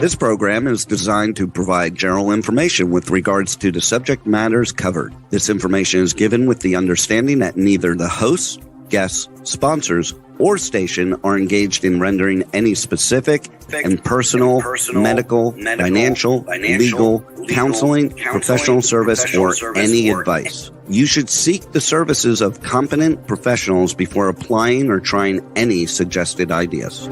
This program is designed to provide general information with regards to the subject matters covered. This information is given with the understanding that neither the hosts, guests, sponsors, or station are engaged in rendering any specific and personal, medical, financial, legal, counseling, professional service, or any advice. You should seek the services of competent professionals before applying or trying any suggested ideas.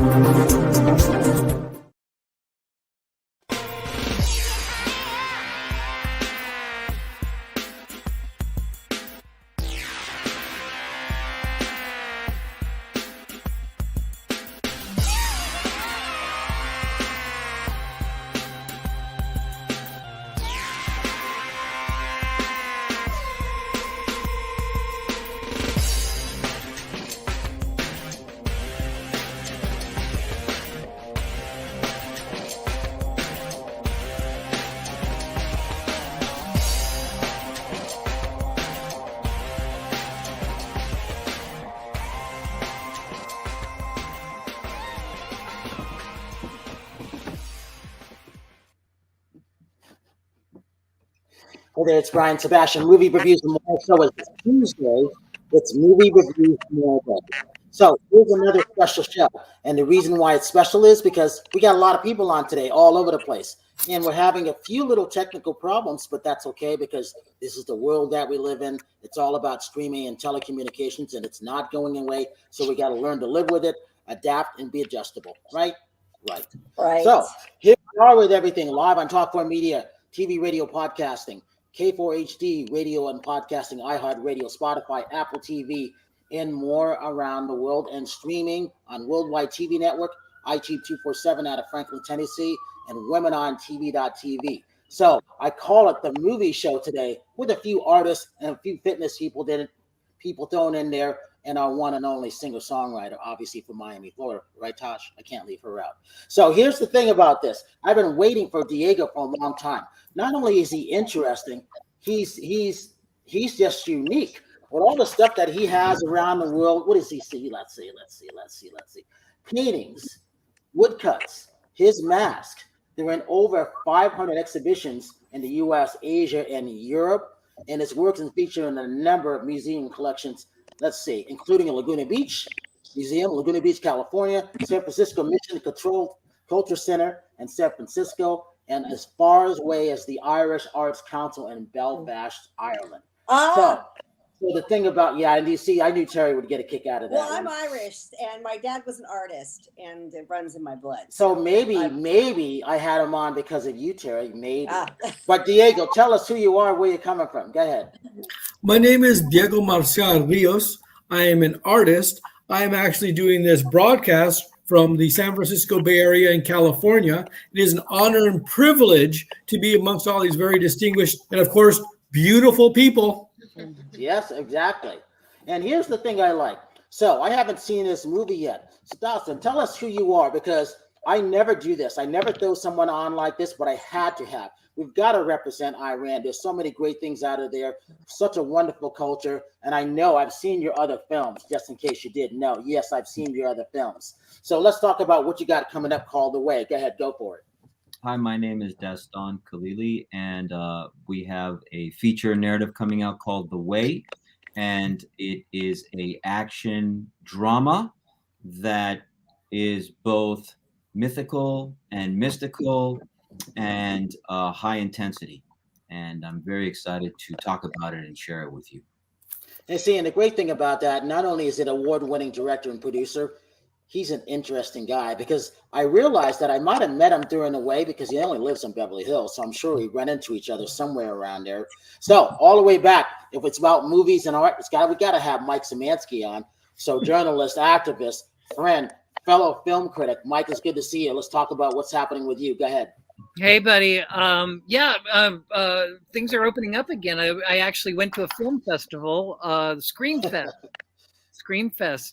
Hey there, it's Brian Sebastian. Movie Reviews and More. So it's Tuesday. It's Movie Reviews and More Day. So here's another special show. And the reason why it's special is because we got a lot of people on today all over the place. And we're having a few little technical problems, but that's okay because this is the world that we live in. It's all about streaming and telecommunications, and it's not going away. So we got to learn to live with it, adapt, and be adjustable. Right? Right. So here we are with everything live on Talk 4 Media, TV, radio, podcasting. K4HD, radio and podcasting, iHeartRadio, Spotify, Apple TV, and more around the world, and streaming on Worldwide TV Network, iTube 247 out of Franklin, Tennessee, and WomenOnTV.tv. So I call it the movie show today with a few artists and a few fitness people thrown in there, and our one and only singer-songwriter, obviously from Miami, Florida. Right, Tosh? I can't leave her out. So here's the thing about this. I've been waiting for Diego for a long time. Not only is he interesting, he's just unique. With all the stuff that he has around the world, what does he see? Let's see. Paintings, woodcuts, his mask. They're in over 500 exhibitions in the U.S., Asia, and Europe, and his works are featured in a number of museum collections. Let's see, including a Laguna Beach Museum, Laguna Beach, California, San Francisco Mission Control Culture Center in San Francisco, and as far away as the Irish Arts Council in Belfast, Ireland. So the thing about, and you see, I knew Terry would get a kick out of that. Well, I'm Irish, and my dad was an artist, and it runs in my blood. So maybe I had him on because of you, Terry, maybe. But Diego, tell us who you are, where you're coming from. Go ahead. My name is Diego Marcial Rios. I am an artist. I am actually doing this broadcast from the San Francisco Bay Area in California. It is an honor and privilege to be amongst all these very distinguished and, of course, beautiful people. Yes, exactly. And here's the thing I like. So I haven't seen this movie yet. So Dastan, tell us who you are, because I never do this. I never throw someone on like this, but I had to have. We've got to represent Iran. There's so many great things out of there. Such a wonderful culture. And I know I've seen your other films, just in case you didn't know. Yes, I've seen your other films. So let's talk about what you got coming up called The Way. Go ahead, go for it. Hi, my name is Dastan Khalili, and we have a feature narrative coming out called The Way. And it is a action drama that is both mythical and mystical and high intensity. And I'm very excited to talk about it and share it with you. And see, and the great thing about that, not only is it award-winning director and producer, he's an interesting guy, because I realized that I might have met him during The Way because he only lives in Beverly Hills. So I'm sure we run into each other somewhere around there. So all the way back, if it's about movies and art, we got to have Mike Szymanski on. So journalist, activist, friend, fellow film critic. Mike, it's good to see you. Let's talk about what's happening with you. Go ahead. Hey, buddy. Things are opening up again. I actually went to a film festival, Screamfest,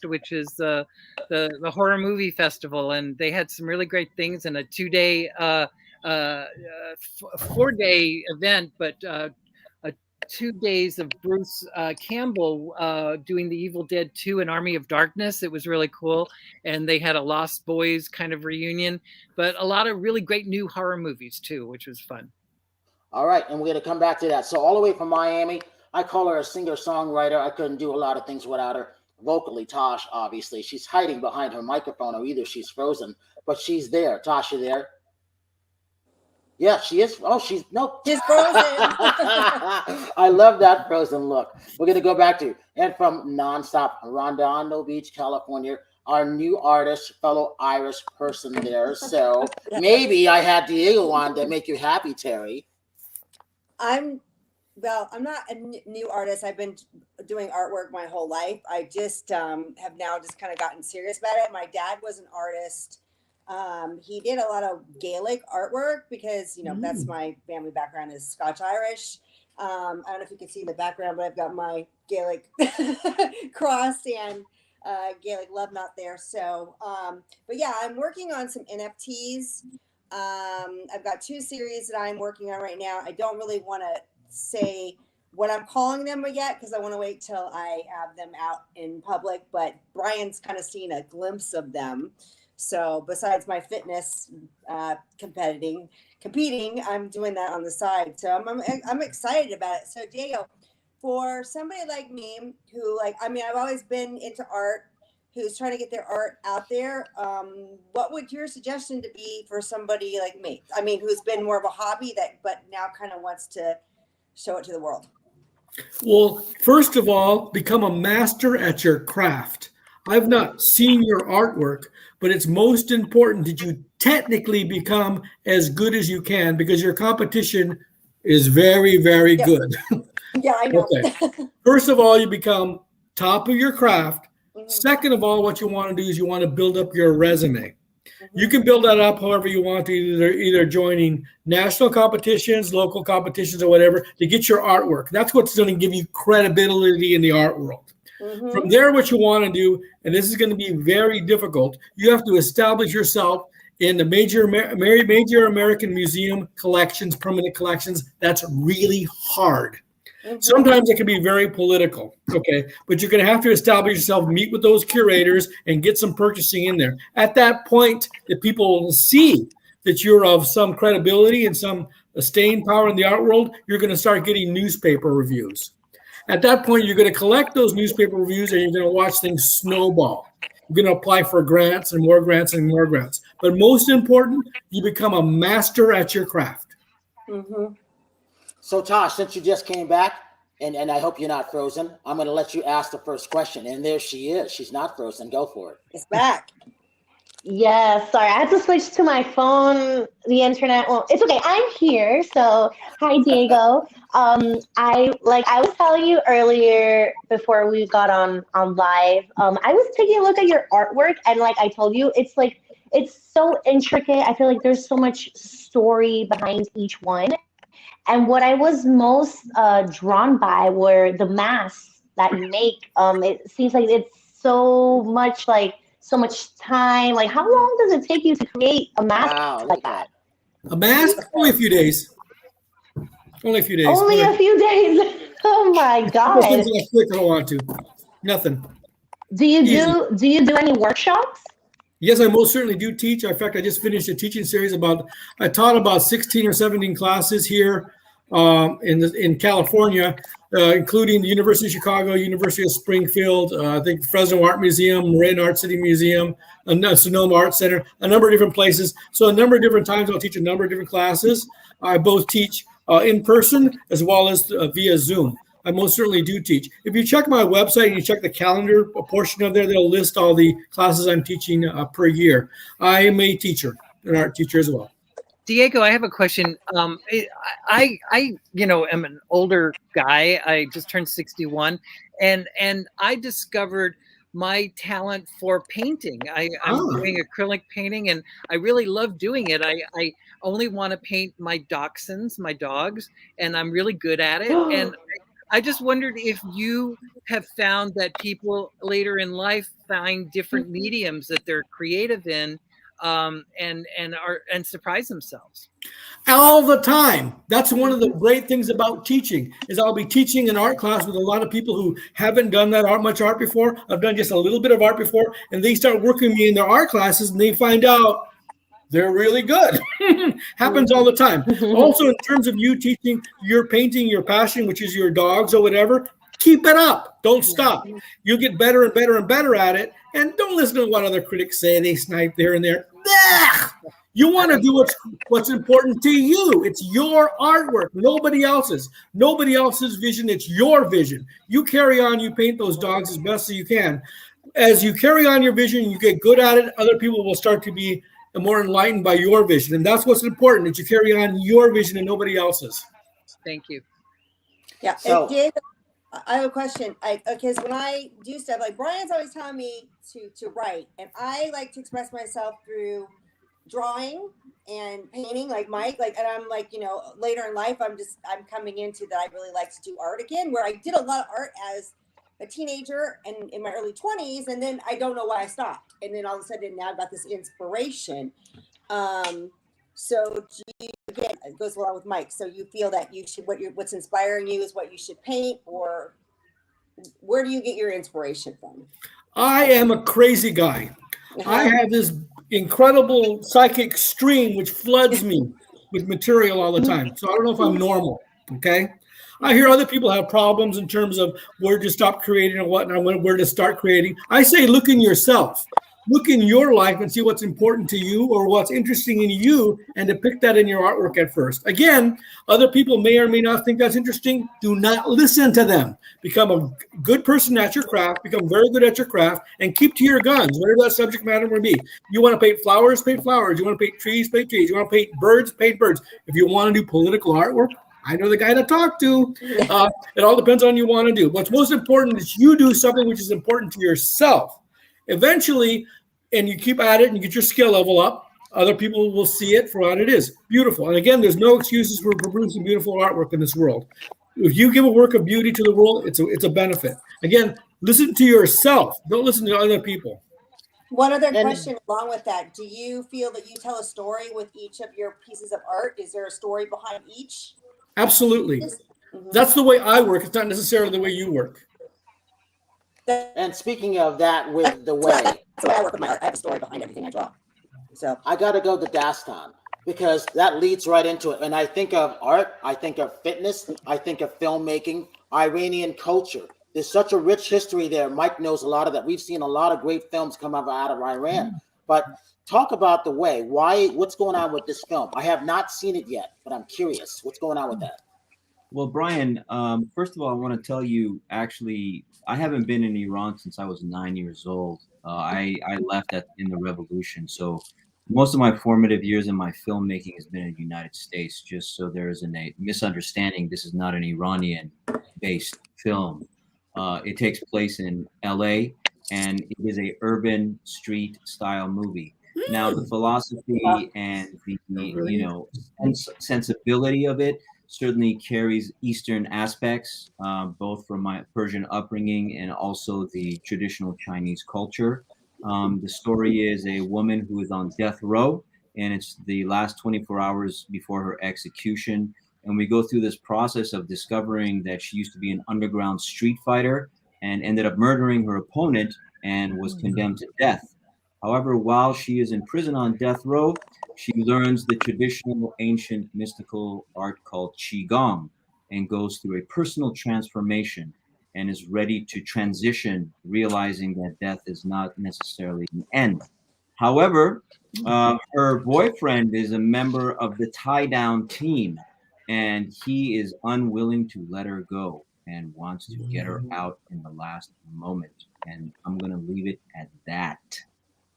which is the horror movie festival, and they had some really great things in a 2-day, 4-day event, but 2 days of Bruce Campbell doing The Evil Dead 2 and Army of Darkness. It was really cool. And they had a Lost Boys kind of reunion, but a lot of really great new horror movies too, which was fun. All right, and we're going to come back to that. So all the way from Miami, I call her a singer-songwriter. I couldn't do a lot of things without her. Vocally, Tosh, obviously. She's hiding behind her microphone, or either she's frozen, but she's there. Tosh, you there? Yeah, she is. Oh, she's She's frozen. I love that frozen look. We're going to go back to, and from nonstop Redondo Beach, California, our new artist, fellow Irish person there. So maybe I had Diego on to make you happy, Terry. I'm not a new artist. I've been doing artwork my whole life. I just have now just kind of gotten serious about it. My dad was an artist. He did a lot of Gaelic artwork because, that's my family background is Scotch Irish. I don't know if you can see in the background, but I've got my Gaelic cross and Gaelic love knot there. So, but yeah, I'm working on some NFTs. I've got 2 series that I'm working on right now. I don't really want to say what I'm calling them yet because I want to wait till I have them out in public. But Brian's kind of seen a glimpse of them. So besides my fitness competing, I'm doing that on the side. So I'm excited about it. So Diego, for somebody like me who I've always been into art, who's trying to get their art out there, what would your suggestion to be for somebody like me? I mean, who's been more of a hobby but now kind of wants to show it to the world? Well, first of all, become a master at your craft. I've not seen your artwork, but it's most important that you technically become as good as you can because your competition is very, very good. Yeah, I know. Okay. First of all, you become top of your craft. Mm-hmm. Second of all, what you want to do is you want to build up your resume. Mm-hmm. You can build that up however you want to, either joining national competitions, local competitions, or whatever to get your artwork. That's what's going to give you credibility in the art world. Mm-hmm. From there, what you want to do, and this is going to be very difficult, you have to establish yourself in the major American museum collections, permanent collections. That's really hard. Mm-hmm. Sometimes it can be very political, okay? But you're going to have to establish yourself, meet with those curators, and get some purchasing in there. At that point, the people will see that you're of some credibility and some staying power in the art world. You're going to start getting newspaper reviews. At that point, you're going to collect those newspaper reviews and you're going to watch things snowball. You're going to apply for grants and more grants and more grants. But most important, you become a master at your craft. Mm-hmm. So, Tosh, since you just came back, and I hope you're not frozen, I'm going to let you ask the first question. And there she is. She's not frozen. Go for it. It's back. Yeah, sorry. I had to switch to my phone, the internet. Well, it's okay. I'm here. So, hi, Diego. I was telling you earlier before we got on live, I was taking a look at your artwork, and like I told you, it's so intricate. I feel like there's so much story behind each one. And what I was most drawn by were the masks that you make. It seems like it's so much time. Like, how long does it take you to create a mask like that? A mask? Only a few days. Only a few days. Only a few days. Oh my God. Things like quick I don't want to. Nothing. Do you do any workshops? Yes, I most certainly do teach. In fact, I just finished a teaching series I taught about 16 or 17 classes here in California, including the University of Chicago, University of Springfield, I think Fresno Art Museum, Marin Art City Museum, Sonoma Art Center, a number of different places. So a number of different times I'll teach a number of different classes. I both teach in person as well as via Zoom. I most certainly do teach. If you check my website and you check the calendar portion of there, they'll list all the classes I'm teaching per year. I am a teacher, an art teacher as well. Diego, I have a question. I am an older guy. I just turned 61, and I discovered my talent for painting. I'm doing acrylic painting, and I really love doing it. I only want to paint my dachshunds, my dogs, and I'm really good at it. And I just wondered if you have found that people later in life find different mediums that they're creative in. and surprise themselves. All the time. That's one of the great things about teaching is I'll be teaching an art class with a lot of people who haven't done that much art before. I've done just a little bit of art before, and they start working with me in their art classes, and they find out they're really good. Happens all the time. Also, in terms of you teaching your painting, your passion, which is your dogs or whatever, keep it up. Don't stop. You'll get better and better and better at it. And don't listen to what other critics say. They snipe there and there. You want to do what's important to you. It's your artwork, nobody else's. Nobody else's vision. It's your vision. You carry on. You paint those dogs as best as you can. As you carry on your vision, you get good at it. Other people will start to be more enlightened by your vision, and that's what's important. That you carry on your vision and nobody else's. Thank you. Yeah. So, I have a question. Because when I do stuff, like Brian's always telling me to write, and I like to express myself through drawing and painting, like Mike. And I'm like, later in life, I'm coming into that. I really like to do art again, where I did a lot of art as a teenager and in my early 20s, and then I don't know why I stopped. And then all of a sudden, now I've got this inspiration. So again, it goes along with Mike. So you feel that you should, what's inspiring you is what you should paint, or where do you get your inspiration from? I am a crazy guy. I have this incredible psychic stream which floods me with material all the time. So I don't know if I'm normal. Okay. I hear other people have problems in terms of where to stop creating or whatnot, where to start creating. I say, look in yourself. Look in your life and see what's important to you or what's interesting in you, and depict that in your artwork at first. Again, other people may or may not think that's interesting. Do not listen to them. Become a good person at your craft, become very good at your craft, and keep to your guns, whatever that subject matter may be. You want to paint flowers, paint flowers. You want to paint trees, paint trees. You want to paint birds, paint birds. If you want to do political artwork, I know the guy to talk to. It all depends on what you want to do. What's most important is you do something which is important to yourself. Eventually, and you keep at it and you get your skill level up, other people will see it for what it is. Beautiful. And again, there's no excuses for producing beautiful artwork in this world. If you give a work of beauty to the world, it's a benefit. Again, listen to yourself. Don't listen to other people. One other question along with that. Do you feel that you tell a story with each of your pieces of art? Is there a story behind each? Absolutely. Mm-hmm. That's the way I work. It's not necessarily the way you work. And speaking of that, with the way I work with my art, I have a story behind everything I draw. So I got to go to Dastan, because that leads right into it. And I think of art, I think of fitness, I think of filmmaking, Iranian culture. There's such a rich history there. Mike knows a lot of that. We've seen a lot of great films come out of Iran. But talk about the way. What's going on with this film? I have not seen it yet, but I'm curious. What's going on with that? Well, Brian, first of all, I want to tell you, actually, I haven't been in Iran since I was 9 years old. I left in the revolution. So most of my formative years in my filmmaking has been in the United States, just so there isn't a misunderstanding. This is not an Iranian-based film. It takes place in LA, and it is a urban street style movie. Now, the philosophy and the sensibility of it certainly carries Eastern aspects, both from my Persian upbringing and also the traditional Chinese culture. The story is a woman who is on death row, and it's the last 24 hours before her execution. And we go through this process of discovering that she used to be an underground street fighter and ended up murdering her opponent and was condemned to death. However, while she is in prison on death row, she learns the traditional ancient mystical art called Qigong and goes through a personal transformation and is ready to transition, realizing that death is not necessarily an end. However, her boyfriend is a member of the tie-down team, and he is unwilling to let her go and wants to get her out in the last moment. And I'm going to leave it at that.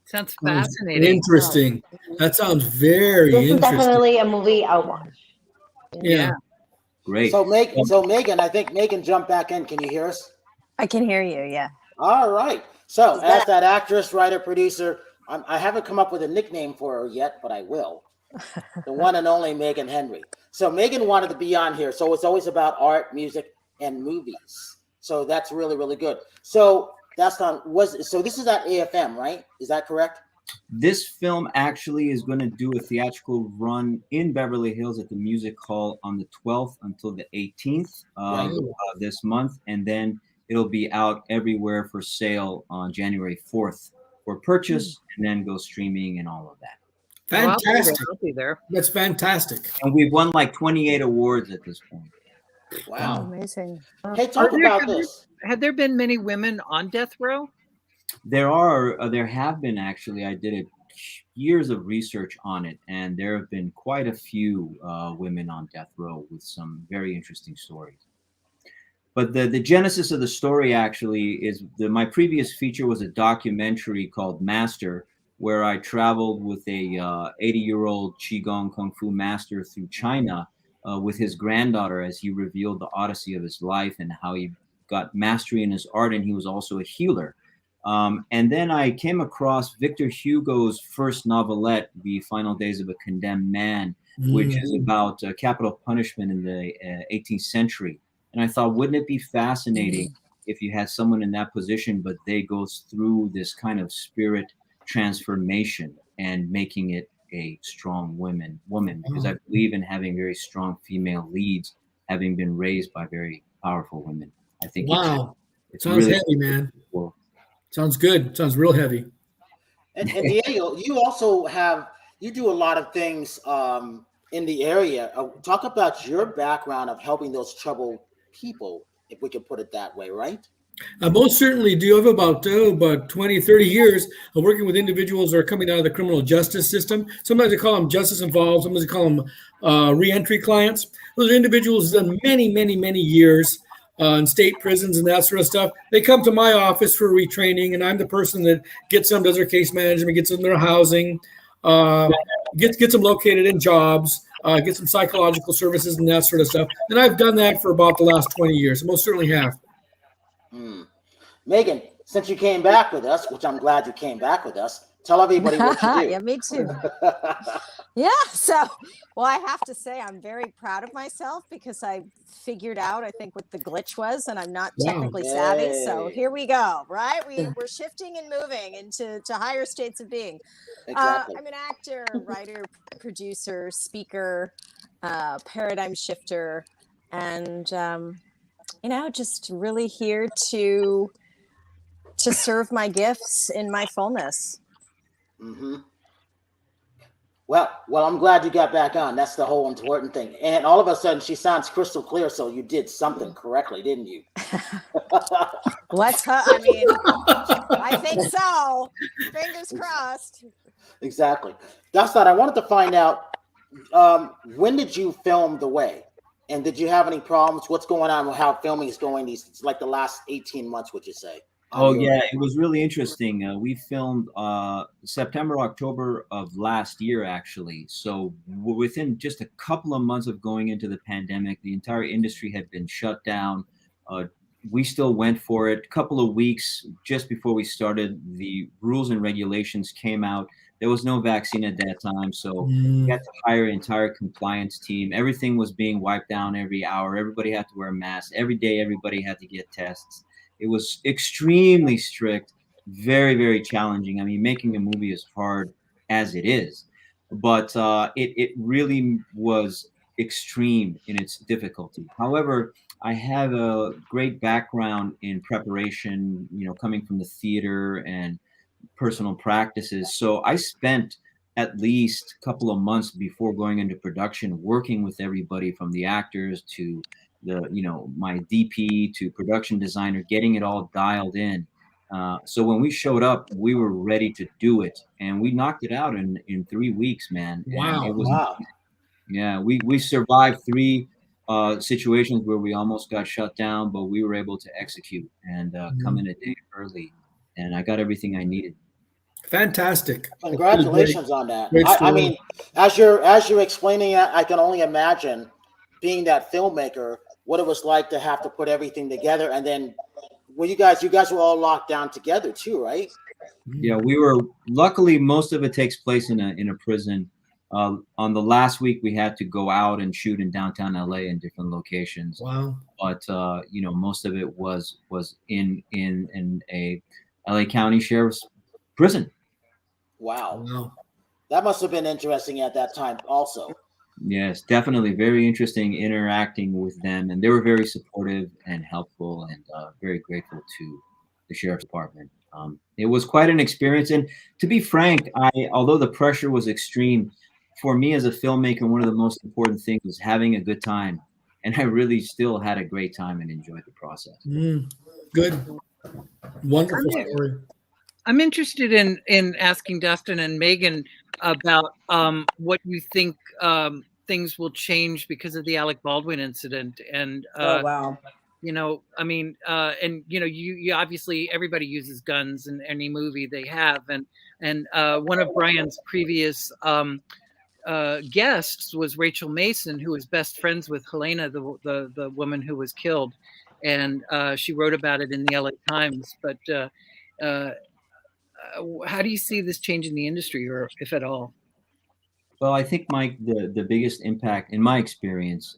Sounds fascinating. Interesting. That sounds very interesting. This is definitely a movie I'll watch. Yeah. Great. So Megan, I think Megan jumped back in. Can you hear us? I can hear you, yeah. All right. So as that actress, writer, producer, I haven't come up with a nickname for her yet, but I will. The one and only Megan Henry. So Megan wanted to be on here. So it's always about art, music, and movies. So that's really, really good. So Dastan, so this is at AFM, right? Is that correct? This film actually is going to do a theatrical run in Beverly Hills at the Music Hall on the 12th until the 18th of this month. And then it'll be out everywhere for sale on January 4th for purchase and then go streaming and all of that. Fantastic. I'll be there. That's fantastic. And we've won like 28 awards at this point. Wow. Amazing. Hey, talk about this. Had there been many women on death row? There have been actually. I did years of research on it, and there have been quite a few women on death row with some very interesting stories. But the genesis of the story actually is my previous feature was a documentary called Master, where I traveled with a 80-year-old Qigong Kung Fu master through China with his granddaughter as he revealed the odyssey of his life and how he got mastery in his art, and he was also a healer. And then I came across Victor Hugo's first novelette, The Final Days of a Condemned Man, which is about capital punishment in the 18th century. And I thought, wouldn't it be fascinating if you had someone in that position, but they go through this kind of spirit transformation and making it a strong woman, because I believe in having very strong female leads, having been raised by very powerful women. I think it's sounds really heavy, man. Cool. Sounds good. Sounds real heavy. And Diego, you also you do a lot of things in the area. Talk about your background of helping those troubled people, if we can put it that way, right? I most certainly do. I have about 20, 30 years of working with individuals that are coming out of the criminal justice system. Sometimes they call them justice involved. Sometimes they call them reentry clients. Those are individuals who've done many, many, many years in state prisons and that sort of stuff. They come to my office for retraining, and I'm the person that gets them, does their case management, gets them their housing, gets them located in jobs, gets them psychological services and that sort of stuff. And I've done that for about the last 20 years. I most certainly have. Megan, since you came back with us, which I'm glad you came back with us, tell everybody what you do. Yeah, me too. Yeah, so, well, I have to say I'm very proud of myself because I figured out, I think, what the glitch was, and I'm not technically savvy. So here we go, right? We're shifting and moving into higher states of being. Exactly. I'm an actor, writer, producer, speaker, paradigm shifter, and just really here to serve my gifts in my fullness. Mm-hmm. Well, I'm glad you got back on. That's the whole important thing. And all of a sudden, she sounds crystal clear. So you did something correctly, didn't you? I think so. Fingers crossed. Exactly. Dastan, I wanted to find out, when did you film The Way? And did you have any problems? What's going on with how filming is going the last 18 months, would you say? Oh, yeah, it was really interesting. We filmed September, October of last year, actually. So within just a couple of months of going into the pandemic, the entire industry had been shut down. We still went for it. A couple of weeks just before we started, the rules and regulations came out. There was no vaccine at that time, so we had to hire an entire compliance team. Everything was being wiped down every hour. Everybody had to wear masks. Every day, everybody had to get tests. It was extremely strict, very, very challenging. I mean, making a movie is hard as it is, but it really was extreme in its difficulty. However, I have a great background in preparation, coming from the theater and personal practices. So I spent at least a couple of months before going into production working with everybody from the actors to my DP to production designer, getting it all dialed in. So when we showed up, we were ready to do it, and we knocked it out in 3 weeks, man. Wow. And it was, yeah, we survived 3 situations where we almost got shut down, but we were able to execute and come in a day early, and I got everything I needed. Fantastic. Congratulations on that. I mean, as you're explaining it, I can only imagine being that filmmaker, what it was like to have to put everything together. And then you guys were all locked down together too, right? Yeah, we were. Luckily, most of it takes place in a prison. On the last week, we had to go out and shoot in downtown LA in different locations. Wow. But most of it was in a LA County Sheriff's prison. Wow. Wow. That must have been interesting at that time also. Yes, definitely very interesting interacting with them, and they were very supportive and helpful, and very grateful to the sheriff's department. It was quite an experience, and to be frank, although the pressure was extreme, for me as a filmmaker, one of the most important things was having a good time, and I really still had a great time and enjoyed the process. Good, wonderful story. I'm interested in asking Dastan and Megan about what you think things will change because of the Alec Baldwin incident. And Oh wow. you know, I mean, and you know, you obviously everybody uses guns in any movie they have, and one of Brian's previous guests was Rachel Mason, who was best friends with Helena, the woman who was killed, and she wrote about it in the LA Times. But how do you see this changing the industry, or if at all? Well, I think, Mike, the biggest impact in my experience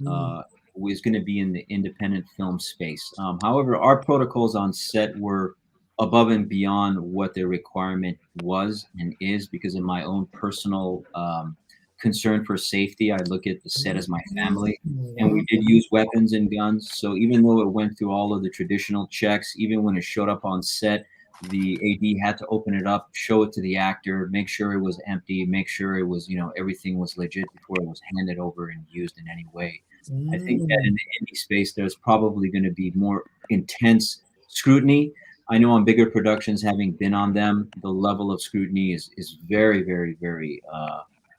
was going to be in the independent film space. However, our protocols on set were above and beyond what their requirement was and is, because of my own personal concern for safety. I look at the set as my family, and we did use weapons and guns. So even though it went through all of the traditional checks, even when it showed up on set, the AD had to open it up, show it to the actor, make sure it was empty, make sure it was, everything was legit before it was handed over and used in any way. I think that in the indie space, there's probably going to be more intense scrutiny. I know on bigger productions, having been on them, the level of scrutiny is very, very, very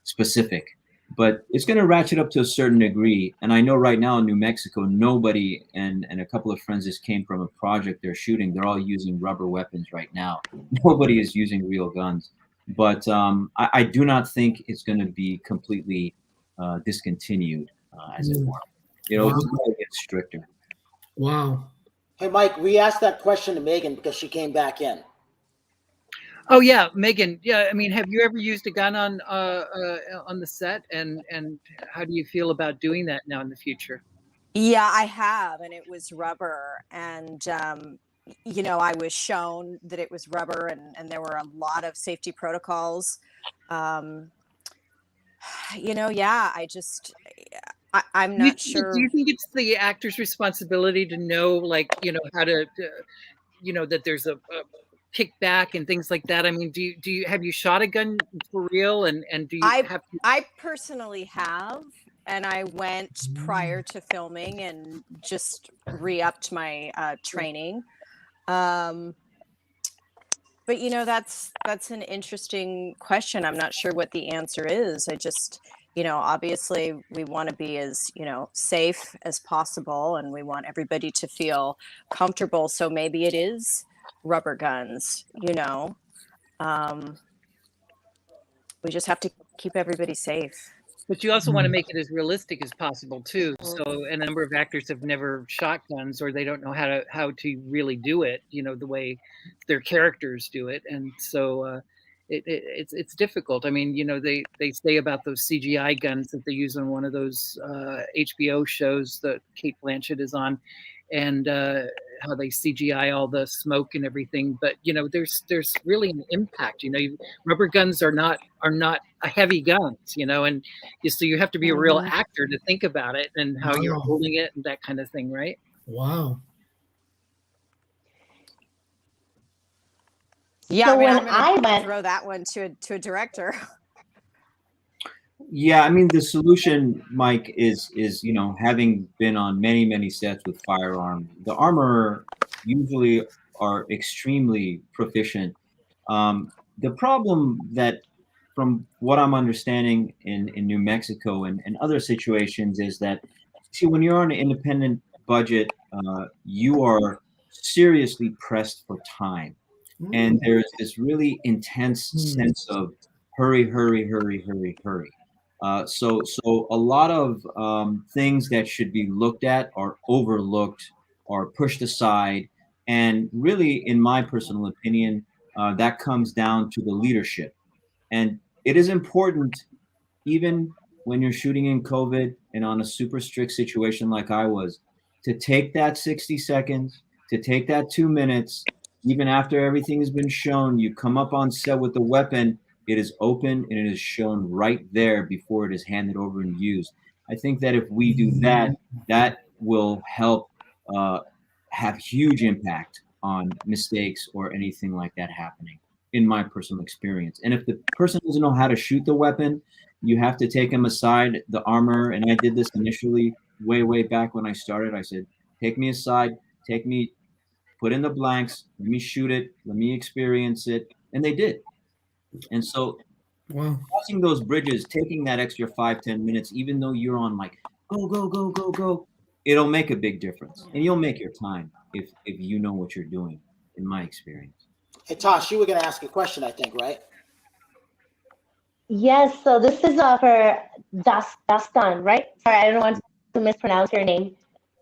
specific. But it's going to ratchet up to a certain degree. And I know right now in New Mexico, nobody, and a couple of friends just came from a project they're shooting. They're all using rubber weapons right now. Nobody is using real guns. But I do not think it's going to be completely discontinued, as it were. It's going to get stricter. Wow. Hey, Mike, we asked that question to Megan because she came back in. Oh yeah, Megan. Yeah, I mean, have you ever used a gun on the set, and how do you feel about doing that now in the future? Yeah, I have, and it was rubber, and I was shown that it was rubber, and there were a lot of safety protocols. Yeah, I'm not sure. Do you think it's the actor's responsibility to know, like, how to, that there's a kickback and things like that? I mean, do you have you shot a gun for real, and do you have to... I personally have, and I went prior to filming and just re-upped my training. But that's an interesting question. I'm not sure what the answer is. I just, obviously we want to be as, safe as possible, and we want everybody to feel comfortable. So maybe it is rubber guns, we just have to keep everybody safe. But you also want to make it as realistic as possible too. So a number of actors have never shot guns, or they don't know how to really do it, the way their characters do it. And so it's difficult. I mean, they say about those CGI guns that they use on one of those HBO shows that Kate Blanchett is on, and how they CGI all the smoke and everything. But there's really an impact. Rubber guns are not a heavy guns, and so you have to be a real actor to think about it and how you're holding it and that kind of thing, right? Wow. Yeah, So I'm gonna throw that one to a director. Yeah, I mean, the solution, Mike, is having been on many, many sets with firearms, the armorer usually are extremely proficient. The problem that, from what I'm understanding in New Mexico and other situations, is that, see, when you're on an independent budget, you are seriously pressed for time. And there's this really intense sense of hurry, hurry, hurry, hurry, hurry. So a lot of things that should be looked at are overlooked or pushed aside. And really, in my personal opinion, that comes down to the leadership. And it is important, even when you're shooting in COVID and on a super strict situation like I was, to take that 60 seconds, to take that 2 minutes, even after everything has been shown, you come up on set with the weapon, It is open and it is shown right there before it is handed over and used. I think that if we do that, that will help have huge impact on mistakes or anything like that happening, in my personal experience. And if the person doesn't know how to shoot the weapon, you have to take them aside, the armor. And I did this initially way back when I started. I said, take me aside, put in the blanks, let me shoot it, let me experience it. And they did. And so crossing those bridges, taking that extra 5-10 minutes, even though you're on like, go, it'll make a big difference. And you'll make your time if you know what you're doing, in my experience. Hey, Tosh, you were going to ask a question, I think, right? Yes, so this is for Dastan, right? Sorry, I don't want to mispronounce your name.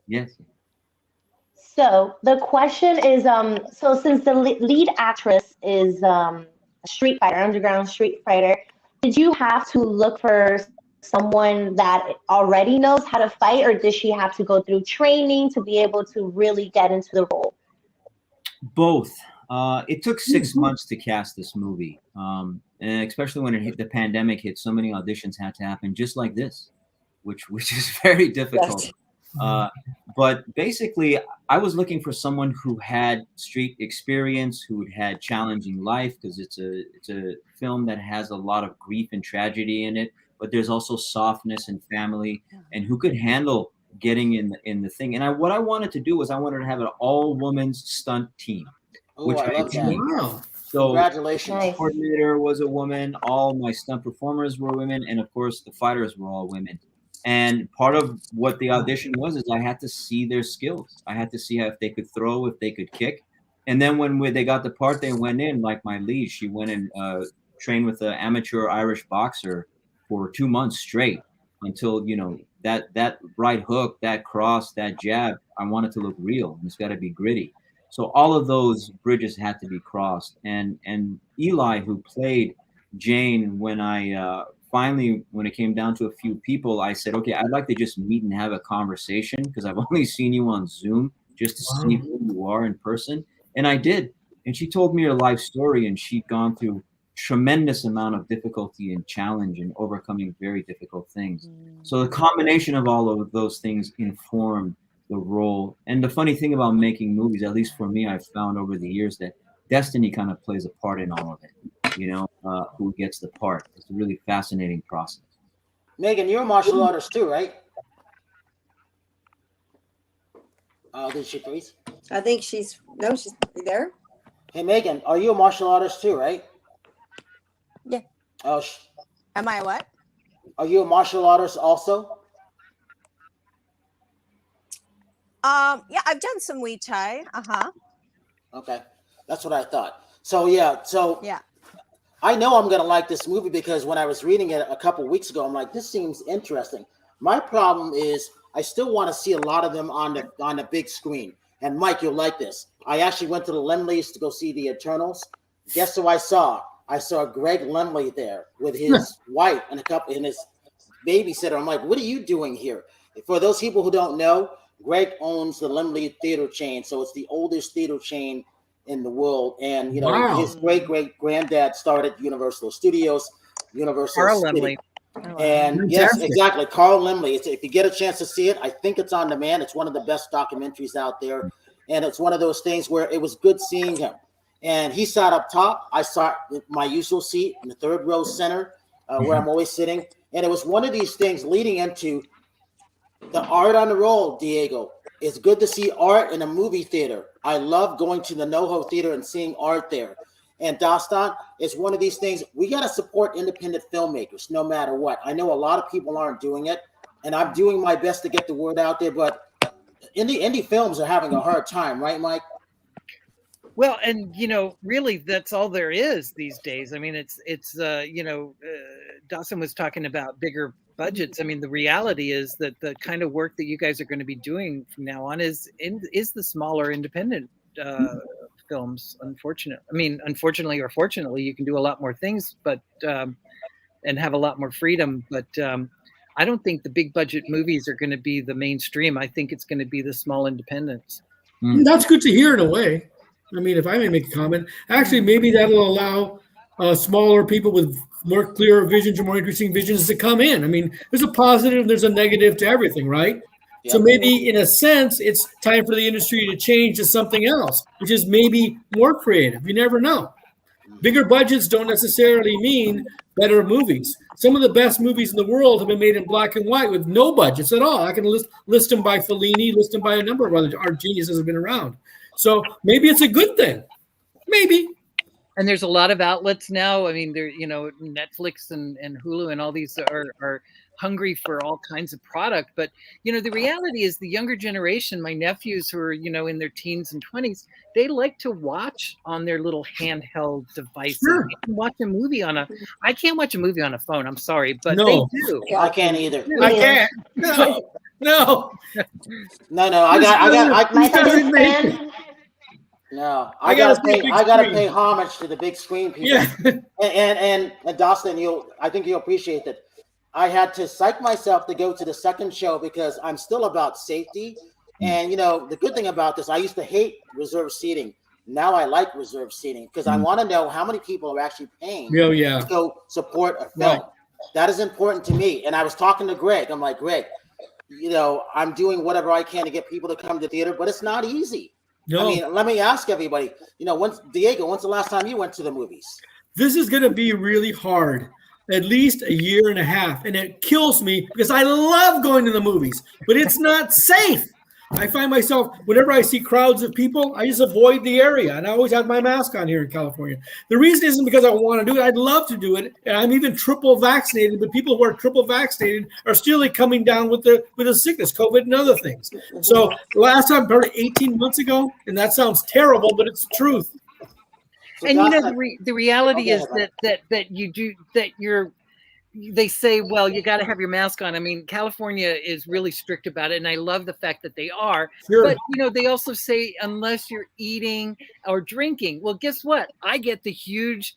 Yes. So the question is, so since the lead actress is a street fighter, underground street fighter, did you have to look for someone that already knows how to fight, or did she have to go through training to be able to really get into the role? Both. It took 6 months to cast this movie, and especially when the pandemic hit, so many auditions had to happen just like this, which is very difficult. But basically, I was looking for someone who had street experience, who had challenging life, because it's a film that has a lot of grief and tragedy in it, but there's also softness and family, and who could handle getting in the thing. And what I wanted to do was I wanted to have an all-women's stunt team. Oh, I love that. Wow. So Congratulations. the coordinator was a woman, all my stunt performers were women, and of course the fighters were all women. And part of what the audition was is I had to see their skills. I had to see if they could throw, if they could kick. And then when they got the part, they went in, like my lead, she went and trained with an amateur Irish boxer for 2 months straight until, that right hook, that cross, that jab, I want it to look real. It's got to be gritty. So all of those bridges had to be crossed. And Eli, who played Jane, when I finally, when it came down to a few people, I said, okay, I'd like to just meet and have a conversation, because I've only seen you on Zoom, just to see who you are in person. And I did. And she told me her life story, and she'd gone through tremendous amount of difficulty and challenge and overcoming very difficult things. So the combination of all of those things informed the role. And the funny thing about making movies, at least for me, I've found over the years that destiny kind of plays a part in all of it. Who gets the part. It's a really fascinating process. Megan, you're a martial artist too, right? Did she freeze? I think she's there. Hey, Megan, are you a martial artist too, right? Yeah. Oh, am I what? Are you a martial artist also? Yeah, I've done some Muay Thai. Okay, that's what I thought. So yeah. I know I'm going to like this movie because when I was reading it a couple of weeks ago, I'm like, this seems interesting. My problem is I still want to see a lot of them on the big screen. And Mike, you'll like this. I actually went to the Lemleys to go see the Eternals. Guess who I saw? I saw Greg Lemley there with his wife and his babysitter. I'm like, what are you doing here? For those people who don't know, Greg owns the Lemley theater chain. So it's the oldest theater chain in the world, and his great granddad started Universal Studios, Carl Lemley. And yes, exactly, Carl Lemley. If you get a chance to see it, I think it's on demand. It's one of the best documentaries out there, and it's one of those things where it was good seeing him. And he sat up top. I sat in my usual seat in the third row center, where I'm always sitting, and it was one of these things leading into the art on the roll, Diego. It's good to see art in a movie theater. I love going to the NoHo Theater and seeing art there. And Dastan is one of these things. We got to support independent filmmakers no matter what. I know a lot of people aren't doing it, and I'm doing my best to get the word out there, but indie films are having a hard time, right, Mike? Well, and really, that's all there is these days. I mean, it's Dawson was talking about bigger budgets. I mean, the reality is that the kind of work that you guys are going to be doing from now on is the smaller independent films. Unfortunately or fortunately, you can do a lot more things, but and have a lot more freedom. But I don't think the big budget movies are going to be the mainstream. I think it's going to be the small independents. That's good to hear in a way. I mean, if I may make a comment, actually, maybe that'll allow smaller people with more clearer visions or more interesting visions to come in. I mean, there's a positive, there's a negative to everything, right? Yep. So maybe in a sense, it's time for the industry to change to something else, which is maybe more creative. You never know. Bigger budgets don't necessarily mean better movies. Some of the best movies in the world have been made in black and white with no budgets at all. I can list them by Fellini, list them by a number of other art geniuses that have been around. So maybe it's a good thing. Maybe. And there's a lot of outlets now. I mean, there, Netflix and Hulu and all these are hungry for all kinds of product. But, the reality is the younger generation, my nephews who are, in their teens and 20s, they like to watch on their little handheld devices. Sure. They can watch a movie I can't watch a movie on a phone. I'm sorry, but No. they do. I can't either. I can't. No. No. I got. My second stand. No, I gotta pay homage to the big screen people. Yeah. and Dastan, I think you'll appreciate that. I had to psych myself to go to the second show because I'm still about safety. And the good thing about this, I used to hate reserved seating. Now I like reserved seating because I want to know how many people are actually paying to go support a film. Right. That is important to me. And I was talking to Greg. I'm like, Greg, I'm doing whatever I can to get people to come to the theater, but it's not easy. No. I mean, let me ask everybody, when's the last time you went to the movies? This is going to be really hard, at least a year and a half. And it kills me because I love going to the movies, but it's not safe. I find myself, whenever I see crowds of people, I just avoid the area. And I always have my mask on here in California. The reason isn't because I want to do it. I'd love to do it. And I'm even triple vaccinated, but people who are triple vaccinated are still coming down with the sickness, COVID and other things. So last time, probably 18 months ago, and that sounds terrible, but it's the truth. And the reality is they say, well, you got to have your mask on. I mean, California is really strict about it. And I love the fact that they are. Sure. But, they also say, unless you're eating or drinking. Well, guess what? I get the huge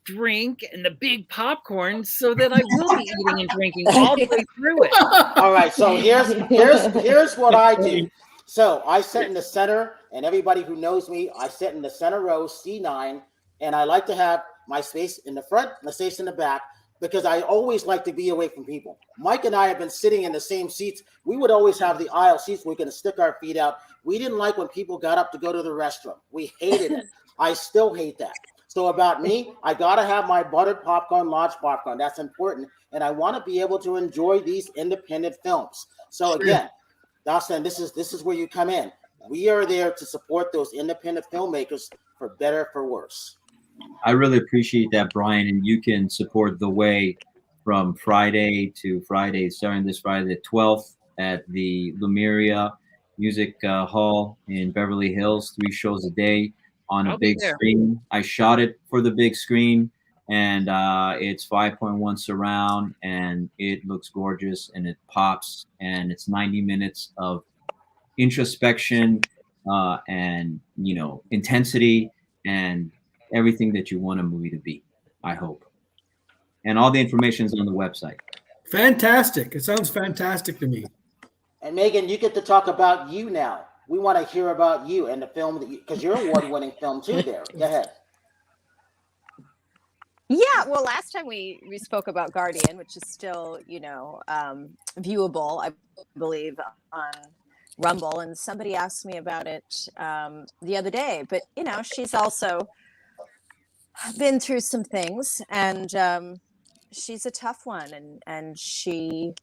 drink and the big popcorn so that I will be eating and drinking all the way through it. All right. So here's what I do. So I sit in the center, and everybody who knows me, I sit in the center row, C9, and I like to have my space in the front, my space in the back, because I always like to be away from people. Mike and I have been sitting in the same seats. We would always have the aisle seats where we can stick our feet out. We didn't like when people got up to go to the restroom. We hated it. I still hate that. So about me, I got to have my buttered popcorn, large popcorn. That's important. And I want to be able to enjoy these independent films. So again, Dastan, this is where you come in. We are there to support those independent filmmakers for better, for worse. I really appreciate that, Brian, and you can support The Way from Friday to Friday, starting this Friday the 12th at the Lumiere Music Hall in Beverly Hills, 3 shows a day on a big screen. I shot it for the big screen, and it's 5.1 surround, and it looks gorgeous, and it pops, and it's 90 minutes of introspection and, intensity and everything that you want a movie to be, I hope. And all the information is on the website. Fantastic. It sounds fantastic to me. And Megan, you get to talk about you now. We want to hear about you and the film because you're an award-winning film too there. Go ahead. Yeah, well, last time we spoke about Guardian, which is still, viewable, I believe, on Rumble. And somebody asked me about it the other day. But, she's also been through some things, and she's a tough one, and she,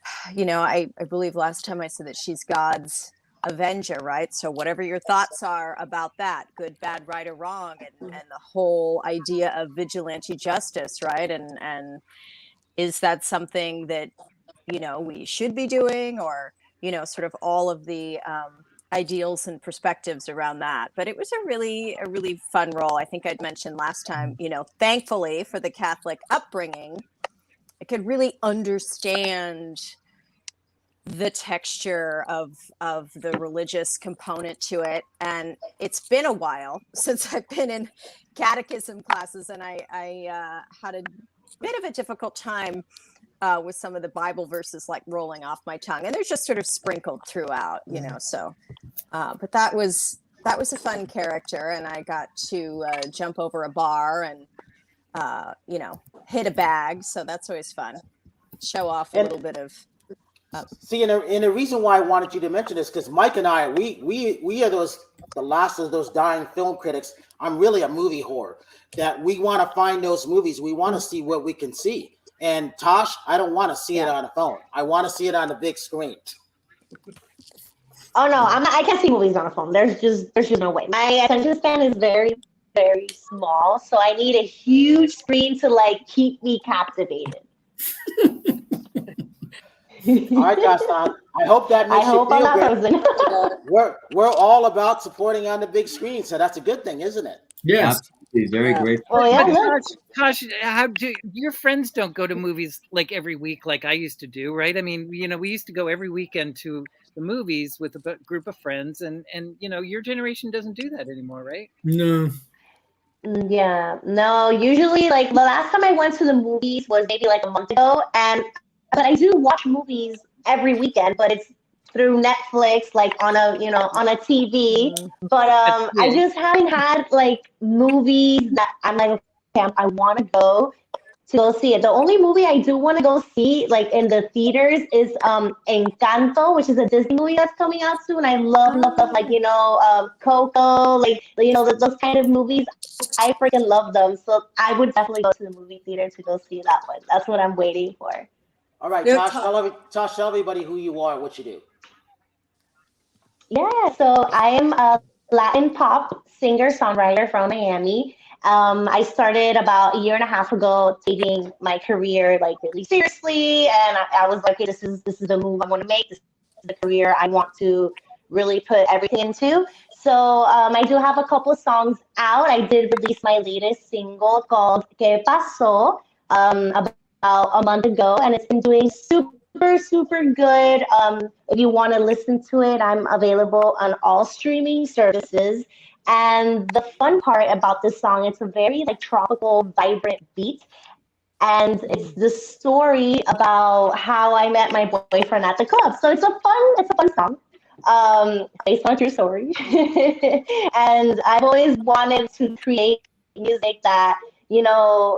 I believe last time I said that she's God's avenger, right? So whatever your thoughts are about that, good, bad, right, or wrong, and the whole idea of vigilante justice, right? And is that something that we should be doing, or sort of all of the ideals and perspectives around that. But it was a really fun role. I think I'd mentioned last time, thankfully for the Catholic upbringing, I could really understand the texture of the religious component to it. And it's been a while since I've been in catechism classes, and I had a bit of a difficult time with some of the Bible verses like rolling off my tongue, and they're just sort of sprinkled throughout, so. But that was that was a fun character, and I got to jump over a bar and hit a bag. So that's always fun. Show off a little bit of. See, and the reason why I wanted you to mention this, because Mike and I, we are the last of those dying film critics. I'm really a movie whore, that we want to find those movies. We want to see what we can see. And Tosh, I don't want to see it on a phone. I want to see it on the big screen. Oh no, I can't see movies on a phone. There's just no way. My attention span is very, very small, so I need a huge screen to like keep me captivated. All right, Dastan. I hope that makes you feel good. We're all about supporting on the big screen, so that's a good thing, isn't it? Yes. Absolutely. Very great. Oh yeah. Gosh, your friends don't go to movies like every week like I used to do, right? I mean, we used to go every weekend to the movies with a group of friends, and your generation doesn't do that anymore, right? No. Yeah, no. Usually, like the last time I went to the movies was maybe like a month ago, but I do watch movies every weekend, but it's through Netflix, like on a TV. But I just haven't had like movies that I'm like, okay, I want to go see it. The only movie I do want to go see, like in the theaters, is Encanto, which is a Disney movie that's coming out soon. I love stuff like Coco, like those kind of movies. I freaking love them. So I would definitely go to the movie theater to go see that one. That's what I'm waiting for. All right, Tosh, tell everybody who you are, what you do. Yeah, so I am a Latin pop singer-songwriter from Miami. I started about a year and a half ago taking my career like really seriously, and I was like, okay, this is the move I want to make. This is the career I want to really put everything into. So I do have a couple of songs out. I did release my latest single called ¿Qué pasó? About a month ago, and it's been doing super good. If you want to listen to it, I'm available on all streaming services. And the fun part about this song, it's a very like tropical, vibrant beat, and it's the story about how I met my boyfriend at the club. So it's a fun song, based on a true story. And I've always wanted to create music that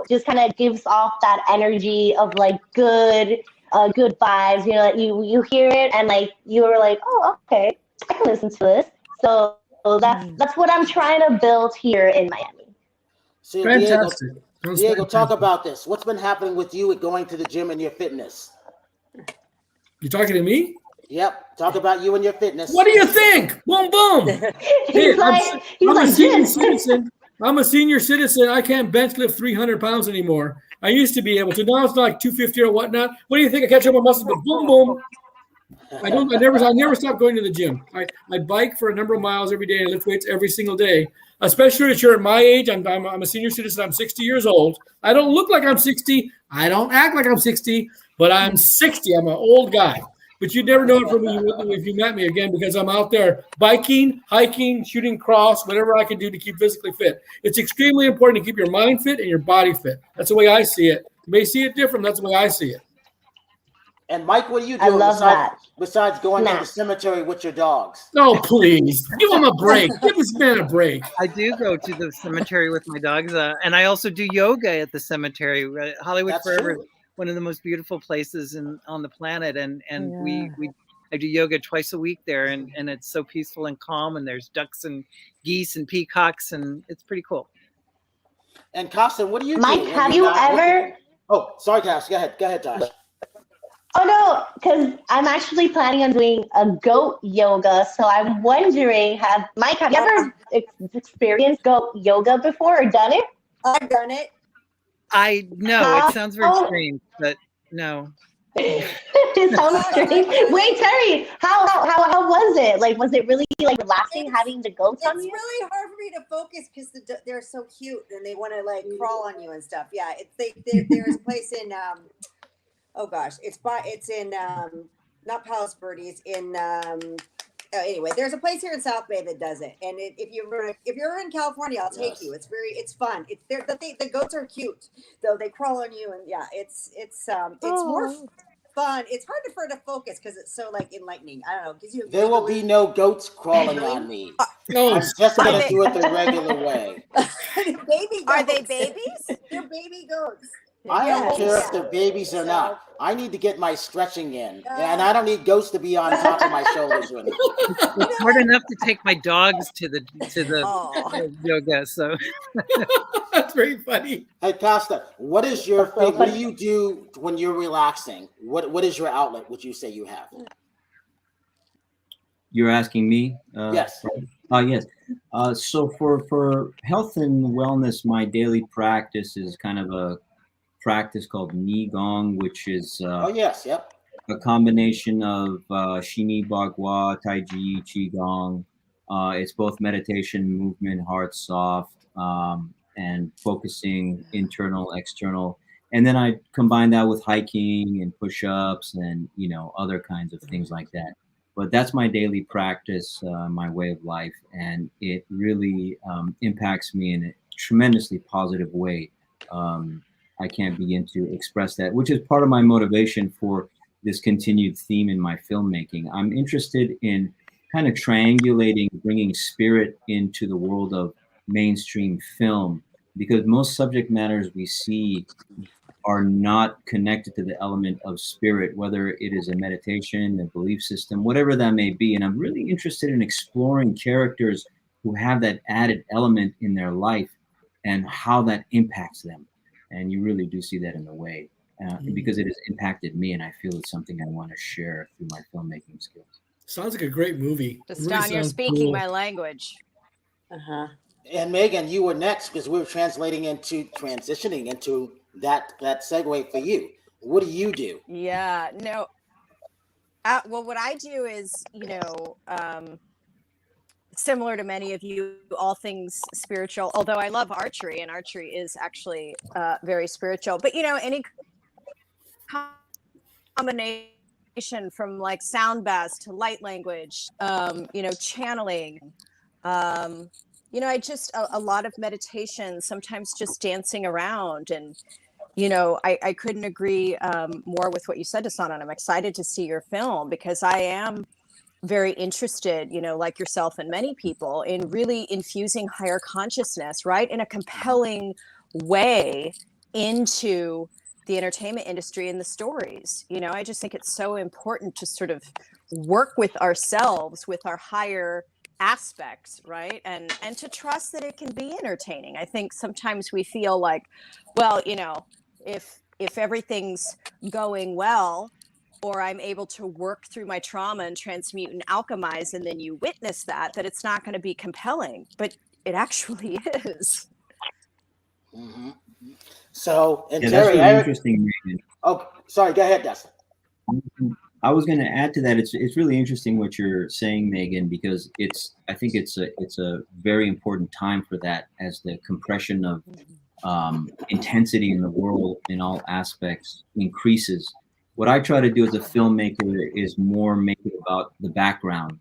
just kind of gives off that energy of like good vibes. That you hear it and like you're like, oh, okay, I can listen to this. So that's what I'm trying to build here in Miami. So Fantastic. Diego, talk about this. What's been happening with you with going to the gym and your fitness? You talking to me? Yep. Talk about you and your fitness. What do you think? Boom, boom. I'm a senior citizen. I'm a senior citizen. I can't bench lift 300 pounds anymore. I used to be able to. Now it's like 250 or whatnot. What do you think? I catch up my muscles, but boom, boom. I never stop going to the gym. I bike for a number of miles every day. I lift weights every single day. Especially if you're at my age. I'm a senior citizen. I'm 60 years old. I don't look like I'm 60. I don't act like I'm 60, but I'm 60. I'm an old guy. But you'd never know it from me if you met me again, because I'm out there biking, hiking, shooting cross, whatever I can do to keep physically fit. It's extremely important to keep your mind fit and your body fit. That's the way I see it. You may see it different. That's the way I see it. And Mike, what are you doing besides going to the cemetery with your dogs? Oh, please. Give him a break. Give this man a break. I do go to the cemetery with my dogs, and I also do yoga at the cemetery. Hollywood That's Forever, true. One of the most beautiful places on the planet, and I do yoga twice a week there, and it's so peaceful and calm, and there's ducks and geese and peacocks, and it's pretty cool. And Carson, what do you do? Mike, have you ever? Oh, sorry, Cass. Go ahead, Josh. Oh no, because I'm actually planning on doing a goat yoga. So I'm wondering, Mike, have you ever experienced goat yoga before or done it? I've done it. It sounds very strange, but no. It sounds strange. Wait, Terry, how was it? Like, was it really like relaxing having the goats on you? It's really hard for me to focus because they're so cute and they want to like crawl on you and stuff. Yeah, there's a place in oh gosh, it's in not Palos Verdes, in anyway, there's a place here in South Bay that does it, and if you're in California, I'll take you. It's fun. The goats are cute, though they crawl on you, and yeah, it's more fun. It's hard for her to focus because it's so like enlightening. I don't know. Gives you There will be no goats crawling on me. No, I'm just Are gonna they- do it the regular way. baby goats. Are they babies? They're baby goats. I don't Yes. care if they're babies or not. I need to get my stretching in, and I don't need ghosts to be on top of my shoulders or anything. It's hard enough to take my dogs to the Oh. yoga. So that's very funny. Hey, Costa, what is your thing? What do you do when you're relaxing? What is your outlet? Would you say you have? You're asking me? Yes. Yes. So for health and wellness, my daily practice is kind of a practice called Qigong, which is Oh yes, yep. a combination of Shini, Bagua, Tai Chi, Qigong. It's both meditation, movement, heart soft, and focusing internal, external. And then I combine that with hiking and push-ups and, other kinds of things like that. But that's my daily practice, my way of life. And it really impacts me in a tremendously positive way. I can't begin to express that, which is part of my motivation for this continued theme in my filmmaking. I'm interested in kind of triangulating, bringing spirit into the world of mainstream film, because most subject matters we see are not connected to the element of spirit, whether it is a meditation, a belief system, whatever that may be. And I'm really interested in exploring characters who have that added element in their life and how that impacts them. And you really do see that in the way, because it has impacted me, and I feel it's something I want to share through my filmmaking skills. Sounds like a great movie. Dastan, you're speaking my language. Uh-huh. And Megan, you were next because we were transitioning into that segue for you. What do you do? Yeah, no. Well, what I do is, similar to many of you, all things spiritual, although I love archery, and archery is actually very spiritual. But, any combination from like sound baths to light language, channeling, I just, a lot of meditation, sometimes just dancing around. And, I couldn't agree more with what you said, Dastan, and I'm excited to see your film because I am very interested, like yourself and many people, in really infusing higher consciousness, right, in a compelling way into the entertainment industry and the stories. I just think it's so important to sort of work with ourselves, with our higher aspects, right, and to trust that it can be entertaining. I think sometimes we feel like, well, if everything's going well, or I'm able to work through my trauma and transmute and alchemize, and then you witness that it's not going to be compelling, but it actually is. Mm-hmm. So, and Yeah, Terry, that's really interesting, Megan. Oh, sorry, go ahead, Dustin. I was going to add to that. It's really interesting what you're saying, Megan, because I think it's a very important time for that, as the compression of intensity in the world in all aspects increases. What I try to do as a filmmaker is more make it about the background.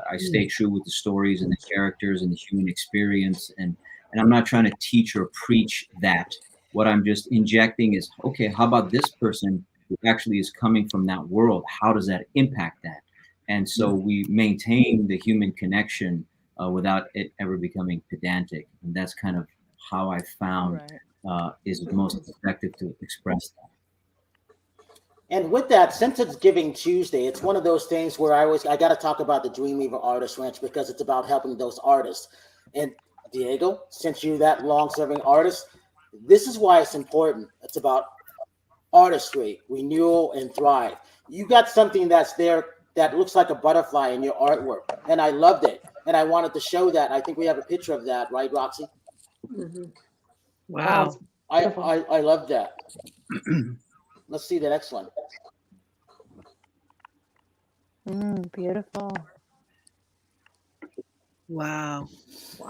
I stay true with the stories and the characters and the human experience, and I'm not trying to teach or preach that. What I'm just injecting is, okay, how about this person who actually is coming from that world? How does that impact that? And so we maintain the human connection without it ever becoming pedantic. And that's kind of how I found is most effective to express that. And with that, since it's Giving Tuesday, it's one of those things where I got to talk about the Dreamweaver Artist Ranch because it's about helping those artists. And Diego, since you're that long-serving artist, this is why it's important. It's about artistry, renewal, and thrive. You got something that's there that looks like a butterfly in your artwork, and I loved it. And I wanted to show that. I think we have a picture of that, right, Roxy? Mm-hmm. wow. I love that. Let's see the next one. Beautiful. Wow.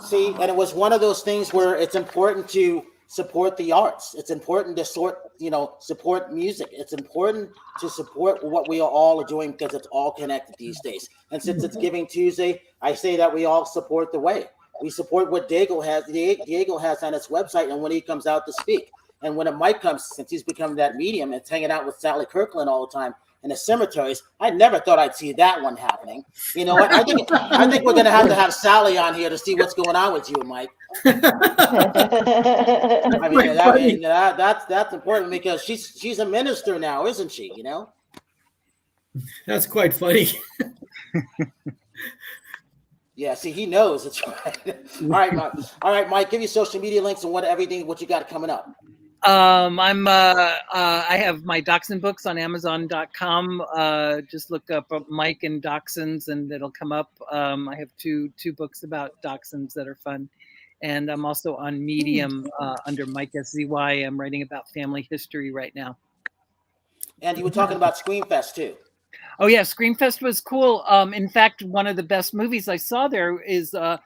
See, and it was one of those things where it's important to support the arts. It's important to support music. It's important to support what we all are doing because it's all connected these days. And since it's Giving Tuesday, I say that we all support the way. We support what Diego has on his website and when he comes out to speak. And when a Mike comes, since he's become that medium, it's hanging out with Sally Kirkland all the time in the cemeteries. I never thought I'd see that one happening. You know what? I think we're gonna have Sally on here to see what's going on with you and Mike. I mean, that's important because she's a minister now, isn't she? You know. That's quite funny. Yeah, see, he knows. It's right. All right, Mike. Give you social media links and what you got coming up. I have my Dachshund books on Amazon.com. Just look up Mike and Dachshunds and it'll come up. I have two books about Dachshunds that are fun. And I'm also on Medium under Mike SZY. I'm writing about family history right now. And you were talking about Screamfest too. Oh yeah, Screamfest was cool. In fact, one of the best movies I saw there is a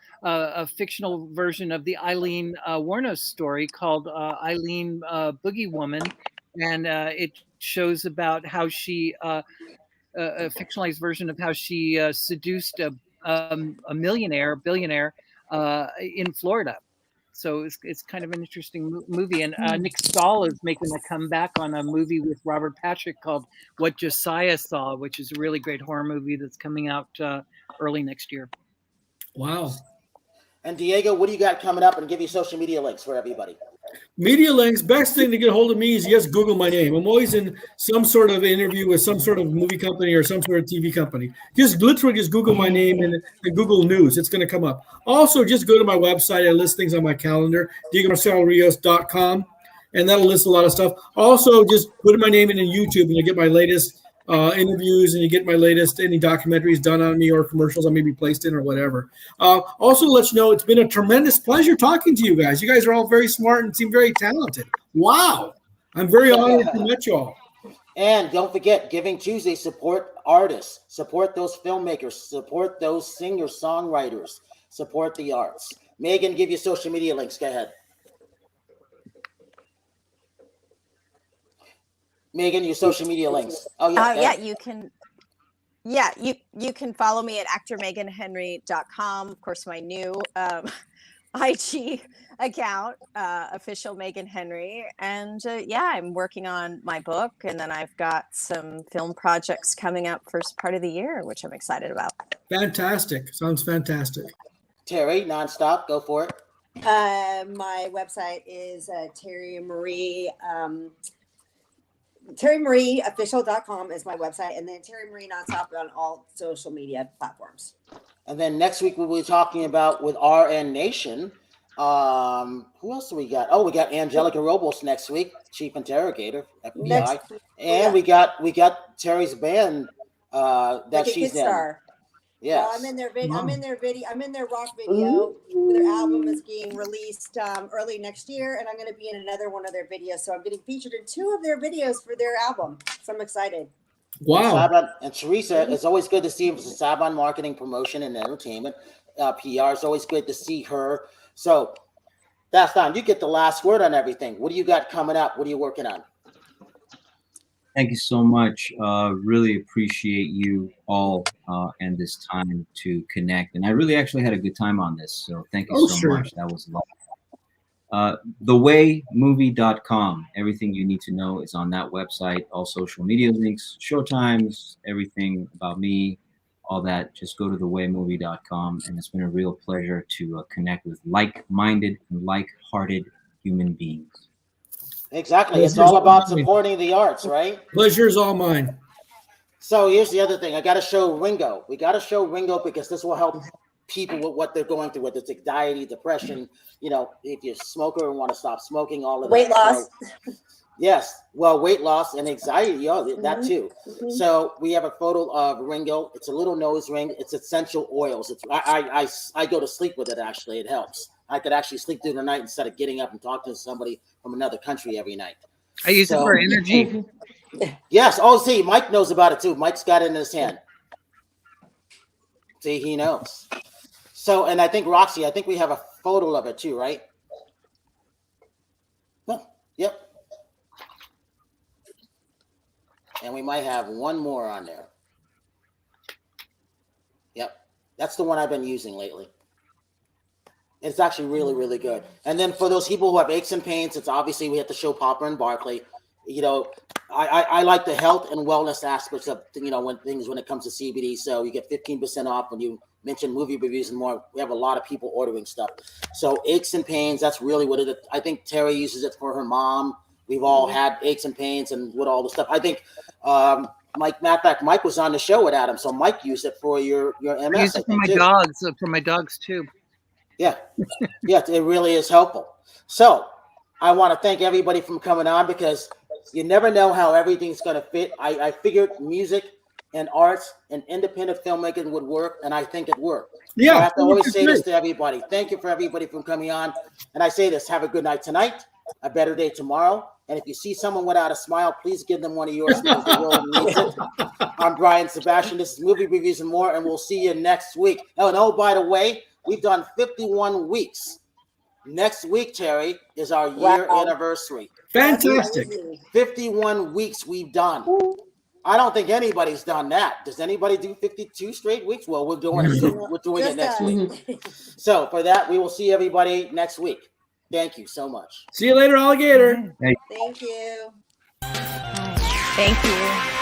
fictional version of the Eileen Wuornos story called Eileen Boogie Woman, and it shows about how she a fictionalized version of how she seduced a billionaire in Florida. So it's kind of an interesting movie. And Nick Stahl is making a comeback on a movie with Robert Patrick called What Josiah Saw, which is a really great horror movie that's coming out early next year. Wow. And Diego, what do you got coming up? And give you social media links for everybody. Media links, best thing to get a hold of me is just Google my name. I'm always in some sort of interview with some sort of movie company or some sort of TV company. Just literally just Google my name and Google News. It's going to come up. Also, just go to my website. I list things on my calendar, DiegoMarcialRios.com, and that'll list a lot of stuff. Also, just put my name in YouTube and you get my latest interviews and you get my latest any documentaries done on me or commercials I may be placed in or whatever. Also, to let you know, it's been a tremendous pleasure talking to you guys. You guys are all very smart and seem very talented. Wow. I'm very honored to meet you all. And don't forget, Giving Tuesday, support artists, support those filmmakers, support those singers, songwriters, support the arts. Megan, give you social media links. Go ahead. Megan, your social media links. Oh yeah, you can. Yeah, you can follow me at actormeganhenry.com. Of course, my new IG account, official Megan Henry. And I'm working on my book, and then I've got some film projects coming up first part of the year, which I'm excited about. Fantastic. Sounds fantastic. Terry, nonstop, go for it. My website is Terry Marie. TerryMarieOfficial.com is my website, and then Terry Marie Nonstop on all social media platforms. And then next week we'll be talking about with RN Nation. Who else do we got? Oh, we got Angelica Robles next week, Chief Interrogator, FBI, we got Terry's band that she's in. Yeah, I'm in their video. I'm in their rock video. Their album is being released early next year, and I'm going to be in another one of their videos. So I'm getting featured in 2 of their videos for their album. So I'm excited. Wow. And Teresa, it's always good to see Saban Marketing, Promotion, and Entertainment. PR is always good to see her. So Dastan, you get the last word on everything. What do you got coming up? What are you working on? Thank you so much. Really appreciate you all and this time to connect. And I really actually had a good time on this. So thank you so much. That was lovely. TheWayMovie.com. Everything you need to know is on that website. All social media links, showtimes, everything about me, all that. Just go to TheWayMovie.com. And it's been a real pleasure to connect with like-minded and like-hearted human beings. Exactly. It's all about supporting the arts, right? Pleasure is all mine. So here's the other thing. I got to show Ringo. We got to show Ringo because this will help people with what they're going through, whether it's anxiety, depression, if you're a smoker and want to stop smoking, all of weight that. Loss. So, yes. Well, weight loss and anxiety, that too. Mm-hmm. So we have a photo of Ringo. It's a little nose ring. It's essential oils. I go to sleep with it. Actually, it helps. I could actually sleep through the night instead of getting up and talking to somebody from another country every night. I use it for energy. Yes. Oh, see, Mike knows about it too. Mike's got it in his hand. See, he knows. So, and I think Roxy, we have a photo of it too, right? Oh, yep. And we might have one more on there. Yep. That's the one I've been using lately. It's actually really, really good. And then for those people who have aches and pains, it's obviously we have to show Popper and Berkeley. You know, I like the health and wellness aspects of, you know, when it comes to CBD. So you get 15% off when you mention movie reviews and more. We have a lot of people ordering stuff. So aches and pains, that's really what it is. I think Terry uses it for her mom. We've all had aches and pains and with all the stuff. I think Mike, matter of fact, Mike was on the show with Adam. So Mike used it for your MS. I use it for my dogs too. Yeah. Yeah, it really is helpful. So I want to thank everybody for coming on, because you never know how everything's going to fit. I figured music and arts and independent filmmaking would work, and I think it worked. Yeah. So I have to always say this to everybody. Thank you for everybody for coming on. And I say this, have a good night tonight, a better day tomorrow. And if you see someone without a smile, please give them one of yours, because the world needs it. I'm Brian Sebastian. This is Movie Reviews and More, and we'll see you next week. Oh, by the way, we've done 51 weeks. Next week, Terry, is our year anniversary. Fantastic. 51 weeks we've done. I don't think anybody's done that. Does anybody do 52 straight weeks? Well, we're doing it. We're doing it next week. So for that, we will see everybody next week. Thank you so much. See you later, alligator. Thank you. Thank you.